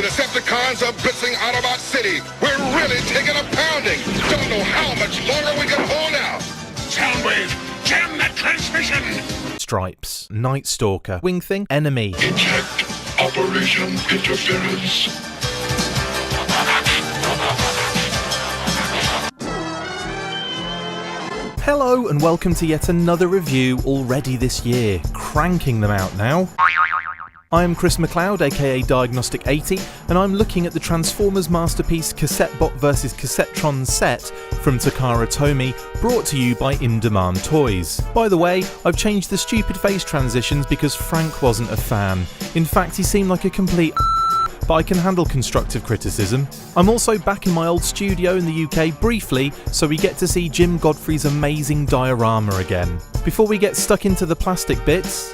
The Decepticons are blitzing Autobot City. We're really taking a pounding. Don't know how much longer we can hold out. Soundwave, jam that transmission. Stripes, Night Stalker, Wingthing, Enemy. Eject Operation Interference. Hello and welcome to yet another review already this year, cranking them out now. I am Chris McLeod, aka Diagnostic80, and I'm looking at the Transformers masterpiece Cassettbot vs Cassettron set from Takara Tomy, brought to you by In Demand Toys. By the way, I've changed the stupid face transitions because Frank wasn't a fan. In fact, he seemed like a complete but I can handle constructive criticism. I'm also back in my old studio in the UK briefly, so we get to see Jim Godfrey's amazing diorama again. Before we get stuck into the plastic bits,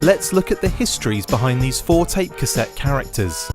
let's look at the histories behind these 4 tape cassette characters.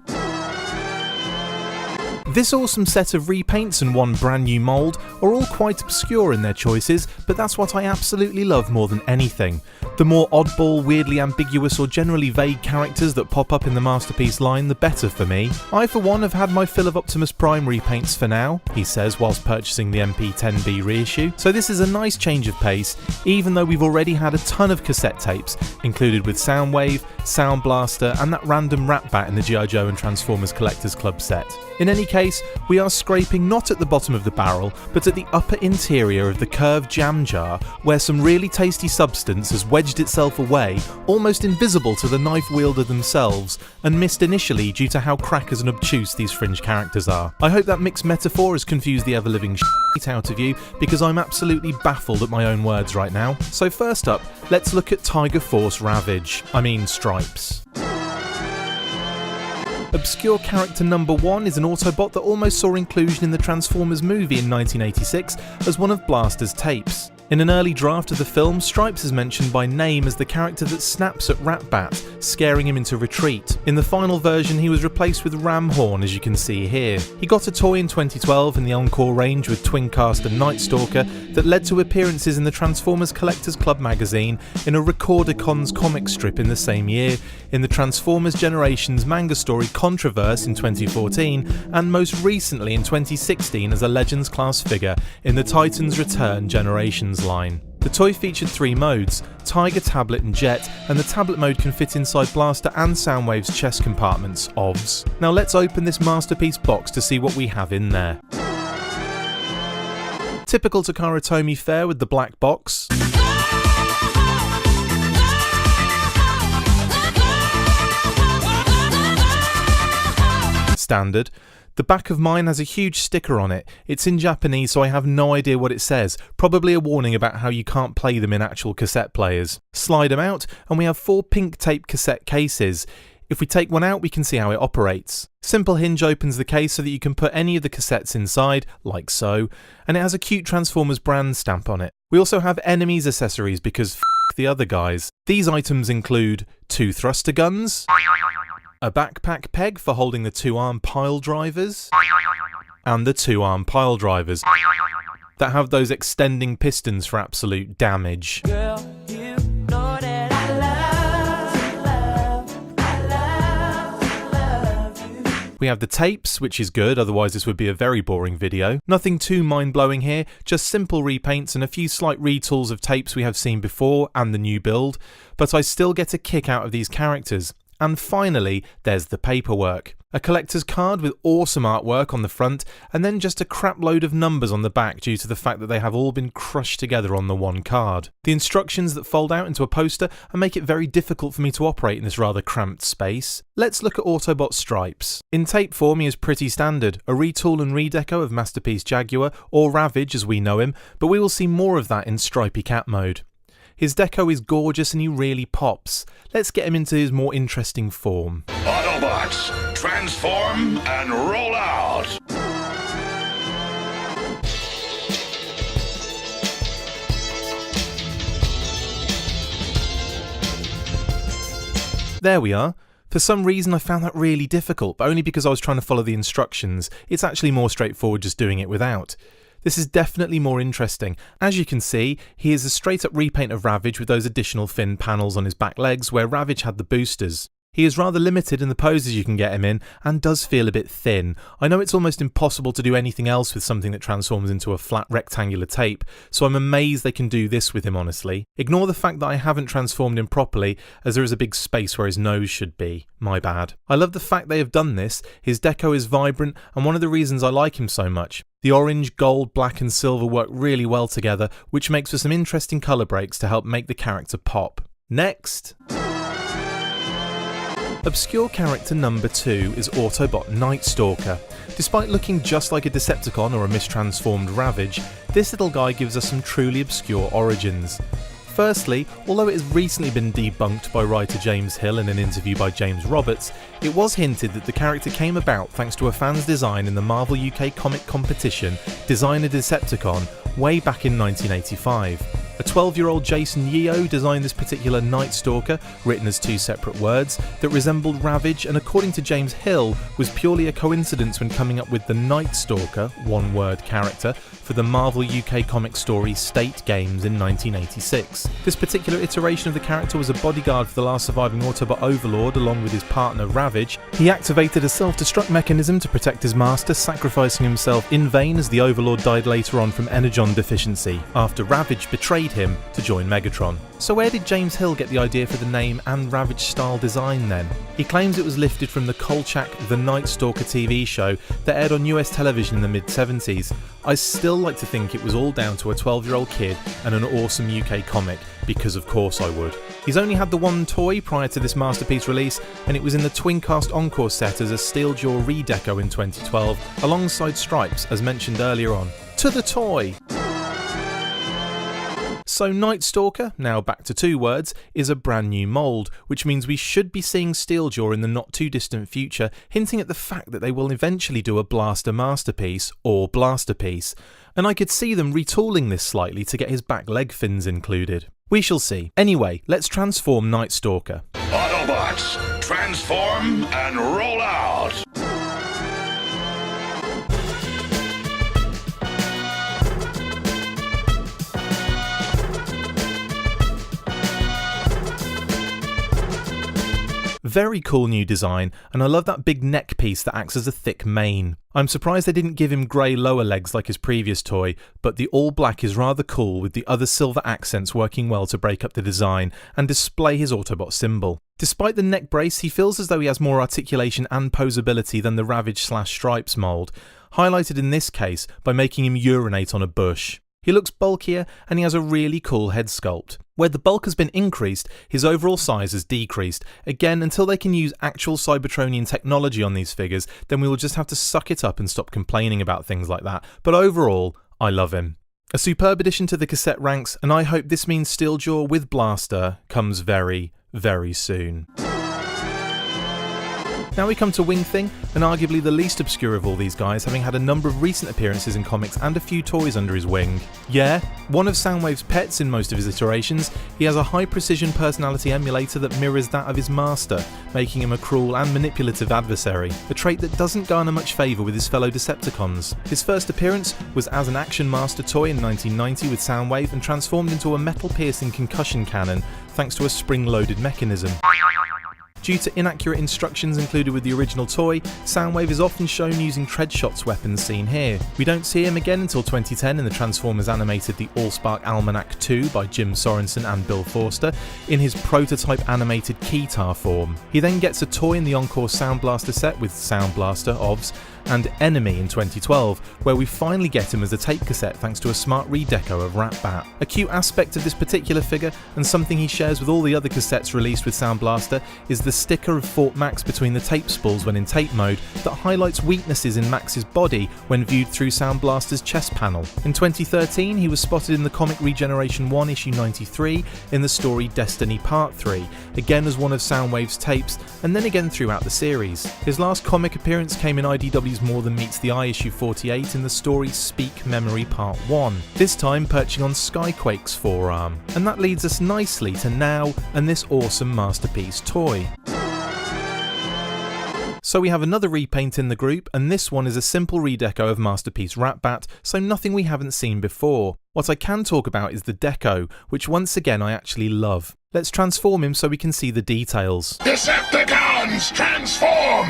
This awesome set of repaints and 1 brand new mould are all quite obscure in their choices, but that's what I absolutely love more than anything. The more oddball, weirdly ambiguous or generally vague characters that pop up in the Masterpiece line, the better for me. I for one have had my fill of Optimus Prime repaints for now, he says whilst purchasing the MP-15 reissue, so this is a nice change of pace, even though we've already had a ton of cassette tapes, included with Soundwave, Sound Blaster and that random Ratbat in the G.I. Joe and Transformers Collector's Club set. In any case, we are scraping not at the bottom of the barrel, but at the upper interior of the curved jam jar, where some really tasty substance has wedged itself away, almost invisible to the knife wielder themselves, and missed initially due to how crackers and obtuse these fringe characters are. I hope that mixed metaphor has confused the ever-living shit out of you, because I'm absolutely baffled at my own words right now. So first up, let's look at Tiger Force Ravage. Stripes. Obscure character number 1 is an Autobot that almost saw inclusion in the Transformers movie in 1986 as one of Blaster's tapes. In an early draft of the film, Stripes is mentioned by name as the character that snaps at Ratbat, scaring him into retreat. In the final version, he was replaced with Ramhorn, as you can see here. He got a toy in 2012 in the Encore range with Twincast and Night Stalker that led to appearances in the Transformers Collector's Club magazine, in a Recordicons comic strip in the same year, in the Transformers Generations manga story Controverse in 2014, and most recently in 2016 as a Legends class figure in the Titans Return Generations line. The toy featured 3 modes, Tiger, Tablet and Jet, and the tablet mode can fit inside Blaster and Soundwave's chest compartments, OVs. Now let's open this masterpiece box to see what we have in there. Typical Takara Tomy fare with the black box. Standard. The back of mine has a huge sticker on it. It's in Japanese, so I have no idea what it says, probably a warning about how you can't play them in actual cassette players. Slide them out and we have 4 pink tape cassette cases. If we take one out, we can see how it operates. Simple hinge opens the case so that you can put any of the cassettes inside, like so, and it has a cute Transformers brand stamp on it. We also have Enemy's accessories because f*** the other guys. These items include 2 thruster guns, a backpack peg for holding the 2-arm pile drivers, and the 2-arm pile drivers that have those extending pistons for absolute damage. Girl, you know that I love you. We have the tapes, which is good, otherwise this would be a very boring video. Nothing too mind-blowing here, just simple repaints and a few slight retools of tapes we have seen before and the new build, but I still get a kick out of these characters. And finally, there's the paperwork. A collector's card with awesome artwork on the front, and then just a crap load of numbers on the back due to the fact that they have all been crushed together on the one card. The instructions that fold out into a poster and make it very difficult for me to operate in this rather cramped space. Let's look at Autobot Stripes. In tape form he is pretty standard, a retool and redeco of Masterpiece Jaguar, or Ravage as we know him, but we will see more of that in Stripey Cat mode. His deco is gorgeous and he really pops. Let's get him into his more interesting form. Autobots, transform and roll out! There we are. For some reason I found that really difficult, but only because I was trying to follow the instructions. It's actually more straightforward just doing it without. This is definitely more interesting. As you can see, he is a straight up repaint of Ravage with those additional fin panels on his back legs where Ravage had the boosters. He is rather limited in the poses you can get him in, and does feel a bit thin. I know it's almost impossible to do anything else with something that transforms into a flat rectangular tape, so I'm amazed they can do this with him, honestly. Ignore the fact that I haven't transformed him properly, as there is a big space where his nose should be. My bad. I love the fact they have done this. His deco is vibrant, and one of the reasons I like him so much. The orange, gold, black and silver work really well together, which makes for some interesting colour breaks to help make the character pop. Next! Obscure character number 2 is Autobot Night Stalker. Despite looking just like a Decepticon or a mistransformed Ravage, this little guy gives us some truly obscure origins. Firstly, although it has recently been debunked by writer James Hill in an interview by James Roberts, it was hinted that the character came about thanks to a fan's design in the Marvel UK comic competition Design a Decepticon way back in 1985. A 12-year-old Jason Yeo designed this particular Night Stalker, written as 2 separate words, that resembled Ravage and according to James Hill was purely a coincidence when coming up with the Night Stalker, one-word character, for the Marvel UK comic story State Games in 1986. This particular iteration of the character was a bodyguard for the last surviving Autobot Overlord along with his partner Ravage. He activated a self-destruct mechanism to protect his master, sacrificing himself in vain as the Overlord died later on from energon deficiency, after Ravage betrayed him to join Megatron. So where did James Hill get the idea for the name and Ravage style design then? He claims it was lifted from the Kolchak The Night Stalker TV show that aired on US television in the mid-70s. I still like to think it was all down to a 12-year-old kid and an awesome UK comic, because of course I would. He's only had the one toy prior to this masterpiece release, and it was in the Twincast Encore set as a Steeljaw redeco in 2012, alongside Stripes as mentioned earlier on. To the toy! So Night Stalker, now back to 2 words, is a brand new mould, which means we should be seeing Steeljaw in the not too distant future, hinting at the fact that they will eventually do a Blaster Masterpiece, or Blasterpiece, and I could see them retooling this slightly to get his back leg fins included. We shall see. Anyway, let's transform Night Stalker. Autobots, transform and roll out! Very cool new design, and I love that big neck piece that acts as a thick mane. I'm surprised they didn't give him grey lower legs like his previous toy, but the all black is rather cool with the other silver accents working well to break up the design and display his Autobot symbol. Despite the neck brace, he feels as though he has more articulation and posability than the Ravage/Stripes mould, highlighted in this case by making him urinate on a bush. He looks bulkier and he has a really cool head sculpt. Where the bulk has been increased, his overall size has decreased. Again, until they can use actual Cybertronian technology on these figures, then we will just have to suck it up and stop complaining about things like that. But overall, I love him. A superb addition to the cassette ranks, and I hope this means Steeljaw with Blaster comes very, very soon. Now we come to Wingthing, and arguably the least obscure of all these guys, having had a number of recent appearances in comics and a few toys under his wing. Yeah, one of Soundwave's pets in most of his iterations, he has a high-precision personality emulator that mirrors that of his master, making him a cruel and manipulative adversary, a trait that doesn't garner much favour with his fellow Decepticons. His first appearance was as an Action Master toy in 1990 with Soundwave and transformed into a metal-piercing concussion cannon thanks to a spring-loaded mechanism. Due to inaccurate instructions included with the original toy, Soundwave is often shown using Treadshot's weapons seen here. We don't see him again until 2010 in the Transformers animated The Allspark Almanac 2 by Jim Sorensen and Bill Forster in his prototype animated Keytar form. He then gets a toy in the Encore Sound Blaster set with Sound Blaster, OBS, and Enemy in 2012, where we finally get him as a tape cassette thanks to a smart redeco of Ratbat. A cute aspect of this particular figure, and something he shares with all the other cassettes released with Sound Blaster, is the sticker of Fort Max between the tape spools when in tape mode that highlights weaknesses in Max's body when viewed through Sound Blaster's chest panel. In 2013, he was spotted in the comic Regeneration 1 issue 93 in the story Destiny Part 3, again as one of Soundwave's tapes, and then again throughout the series. His last comic appearance came in IDW's More Than Meets the Eye issue 48 in the story Speak Memory Part 1, this time perching on Skyquake's forearm. And that leads us nicely to now and this awesome masterpiece toy. So we have another repaint in the group, and this one is a simple redeco of Masterpiece Ratbat, so nothing we haven't seen before. What I can talk about is the deco, which once again I actually love. Let's transform him so we can see the details. Decepticons! Decepticons, transform!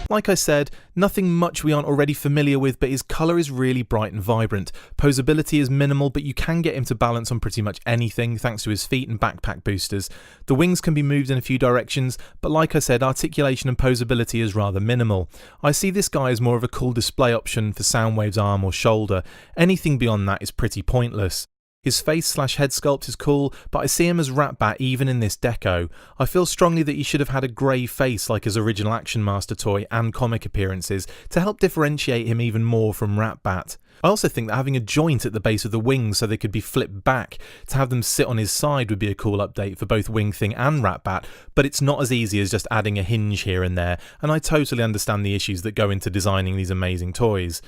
Like I said, nothing much we aren't already familiar with, but his colour is really bright and vibrant. Posability is minimal, but you can get him to balance on pretty much anything thanks to his feet and backpack boosters. The wings can be moved in a few directions, but like I said, articulation and posability is rather minimal. I see this guy as more of a cool display option for Soundwave's arm or shoulder. Anything beyond that is pretty pointless. His face/head sculpt is cool, but I see him as Ratbat even in this deco. I feel strongly that he should have had a grey face like his original Action Master toy and comic appearances to help differentiate him even more from Ratbat. I also think that having a joint at the base of the wings so they could be flipped back to have them sit on his side would be a cool update for both Wingthing and Ratbat, but it's not as easy as just adding a hinge here and there, and I totally understand the issues that go into designing these amazing toys.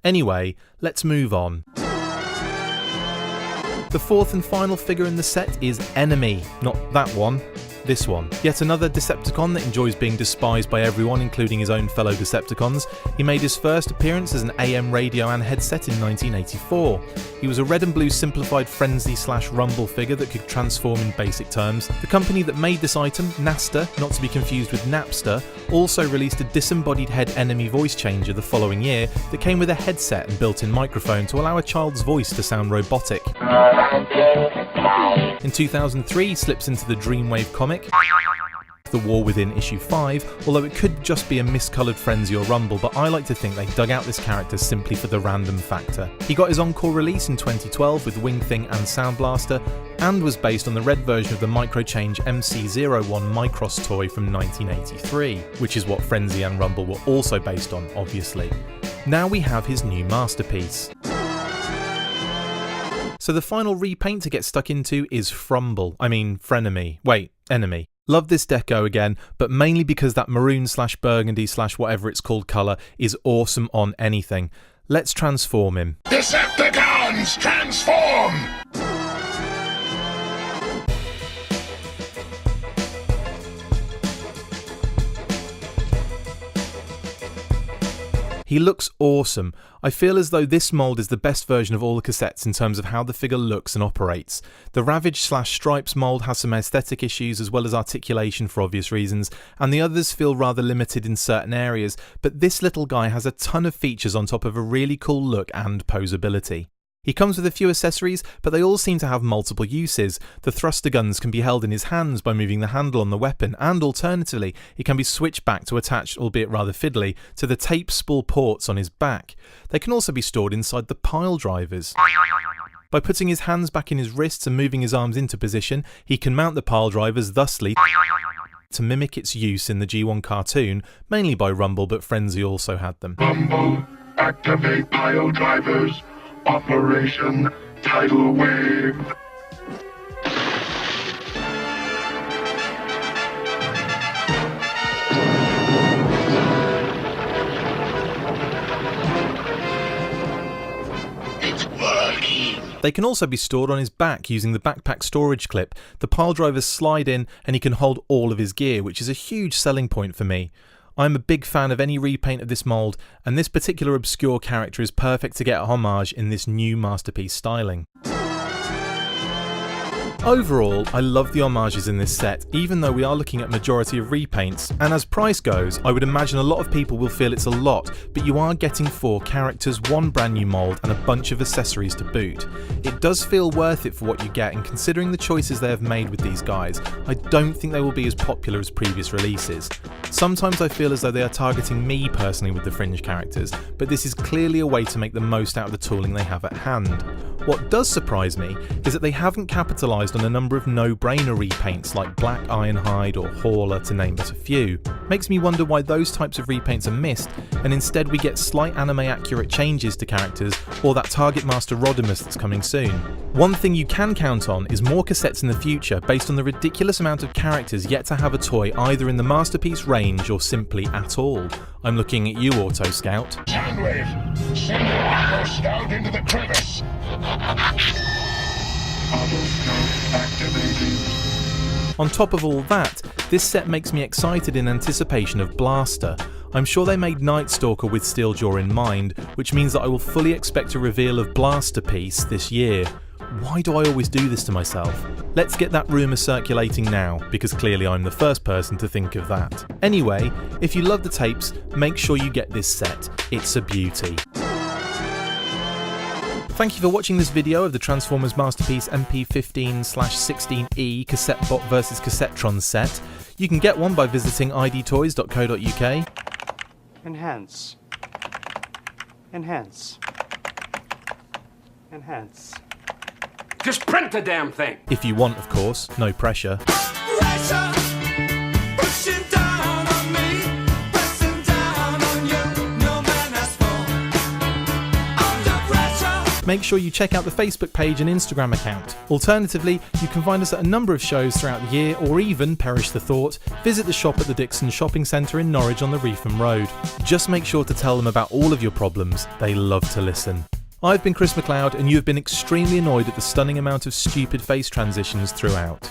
Anyway, let's move on. The fourth and final figure in the set is Enemy. Not that one, this one. Yet another Decepticon that enjoys being despised by everyone, including his own fellow Decepticons. He made his first appearance as an AM radio and headset in 1984. He was a red and blue simplified frenzy/rumble figure that could transform in basic terms. The company that made this item, Nasta, not to be confused with Napster, also released a disembodied head Enemy voice changer the following year that came with a headset and built-in microphone to allow a child's voice to sound robotic. In 2003, he slips into the Dreamwave comic, The War Within issue 5, although it could just be a miscoloured Frenzy or Rumble, but I like to think they dug out this character simply for the random factor. He got his encore release in 2012 with Wingthing and Sound Blaster, and was based on the red version of the Microchange MC-01 Micros toy from 1983, which is what Frenzy and Rumble were also based on, obviously. Now we have his new masterpiece. So the final repaint to get stuck into is Enemy. Love this deco again, but mainly because that maroon/burgundy/whatever it's called colour is awesome on anything. Let's transform him. Decepticons, transform! He looks awesome. I feel as though this mould is the best version of all the cassettes in terms of how the figure looks and operates. The Ravage/Stripes mould has some aesthetic issues as well as articulation for obvious reasons, and the others feel rather limited in certain areas, but this little guy has a ton of features on top of a really cool look and posability. He comes with a few accessories, but they all seem to have multiple uses. The thruster guns can be held in his hands by moving the handle on the weapon, and alternatively, it can be switched back to attach, albeit rather fiddly, to the tape spool ports on his back. They can also be stored inside the pile drivers. By putting his hands back in his wrists and moving his arms into position, he can mount the pile drivers thusly to mimic its use in the G1 cartoon, mainly by Rumble, but Frenzy also had them. Rumble, activate pile drivers. Operation Tidal Wave. It's working. They can also be stored on his back using the backpack storage clip. The pile drivers slide in and he can hold all of his gear, which is a huge selling point for me. I'm a big fan of any repaint of this mould, and this particular obscure character is perfect to get a homage in this new masterpiece styling. Overall, I love the homages in this set, even though we are looking at majority of repaints, and as price goes, I would imagine a lot of people will feel it's a lot, but you are getting 4 characters, 1 brand new mould, and a bunch of accessories to boot. It does feel worth it for what you get, and considering the choices they have made with these guys, I don't think they will be as popular as previous releases. Sometimes I feel as though they are targeting me personally with the fringe characters, but this is clearly a way to make the most out of the tooling they have at hand. What does surprise me is that they haven't capitalised on a number of no-brainer repaints like Black Ironhide or Hauler, to name but a few. Makes me wonder why those types of repaints are missed, and instead we get slight anime-accurate changes to characters or that Target Master Rodimus that's coming soon. One thing you can count on is more cassettes in the future based on the ridiculous amount of characters yet to have a toy either in the Masterpiece range or simply at all. I'm looking at you, Auto Scout. Soundwave, send your Auto Scout into the crevice. Auto Scout activating. On top of all that, this set makes me excited in anticipation of Blaster. I'm sure they made Night Stalker with Steeljaw in mind, which means that I will fully expect a reveal of Blaster Piece this year. Why do I always do this to myself? Let's get that rumour circulating now, because clearly I'm the first person to think of that. Anyway, if you love the tapes, make sure you get this set. It's a beauty. Thank you for watching this video of the Transformers Masterpiece MP-15/16E Cassettbot vs Cassettron set. You can get one by visiting idtoys.co.uk. Enhance. Enhance. Enhance. Just print the damn thing! If you want, of course, no pressure. Pressure, pushing down on me, pressing down on you, no man has fall. Under pressure. Make sure you check out the Facebook page and Instagram account. Alternatively, you can find us at a number of shows throughout the year, or even, perish the thought, visit the shop at the Dixon Shopping Centre in Norwich on the Reefham Road. Just make sure to tell them about all of your problems. They love to listen. I've been Chris McLeod, and you have been extremely annoyed at the stunning amount of stupid face transitions throughout.